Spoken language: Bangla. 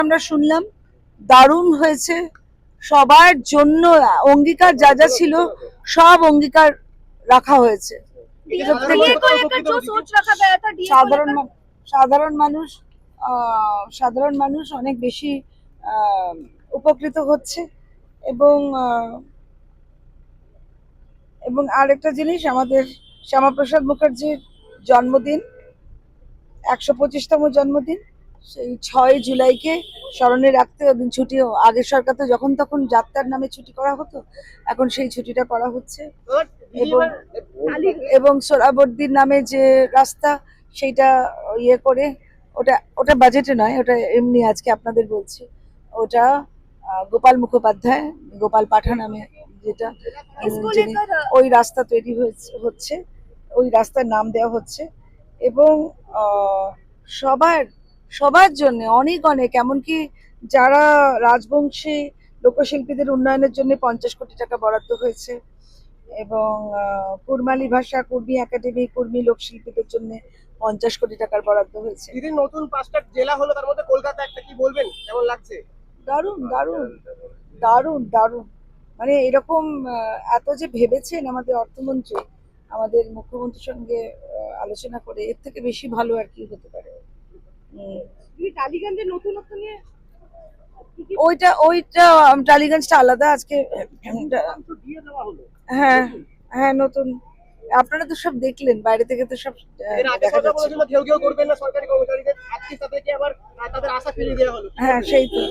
আমরা শুনলাম দারুণ হয়েছে, সবার জন্য অঙ্গীকার যা যা ছিল সব অঙ্গীকার রাখা হয়েছে। সাধারণ সাধারণ মানুষ সাধারণ মানুষ অনেক বেশি উপকৃত হচ্ছে। এবং এবং আরেকটা জিনিস, আমাদের শ্যামাপ্রসাদ মুখার্জির জন্মদিন, 125তম জন্মদিন, সেই 6 জুলাইকে স্মরণে রাখতে ওদিন ছুটি, আগের সরকার তো যখন তখন যাত্রার নামে ছুটি করা হতো, এখন সেই ছুটিটা করা হচ্ছে। এবং এবং সোহরাবর্দীর নামে যে রাস্তা, সেইটা ইয়ে করে, ওটা ওটা বাজেটে নয়, ওটা এমনি আজকে আপনাদের বলছি, ওটা গোপাল মুখোপাধ্যায়, গোপাল পাঠা নামে যেটা, ওই রাস্তা তৈরি হচ্ছে, ওই রাস্তার নাম দেওয়া হচ্ছে। এবং সবার সবার জন্য অনেক অনেক, এমনকি যারা রাজবংশী লোকশিল্পীদের উন্নয়নের জন্য 50 কোটি টাকা বরাদ্দ হয়েছে। এবং কুর্মালি ভাষা, কুর্মি একাডেমি, কুর্মি লোকশিল্পীদের জন্য 50 কোটি টাকার বরাদ্দ হয়েছে। নতুন 5টা জেলা হলো, তার মধ্যে কলকাতা একটা, কি বলবেন, কেমন লাগছে? দারুণ দারুণ দারুণ দারুণ, মানে এরকম এত যে ভেবেছেন আমাদের অর্থমন্ত্রী, আমাদের মুখ্যমন্ত্রীর সঙ্গে আলোচনা করে, এর থেকে বেশি ভালো আর কি হতে পারে। টালিগঞ্জের নতুনত্ব নিয়ে ওইটা ওইটা টালিগঞ্জটা আলাদা আজকে। হ্যাঁ হ্যাঁ, নতুন, আপনারা তো সব দেখলেন, বাইরে থেকে তো সব দেখা যাচ্ছে। সরকারি কর্মচারীদের আবার তাদের আশা ফিরিয়ে দেওয়া হলো। হ্যাঁ সেই তো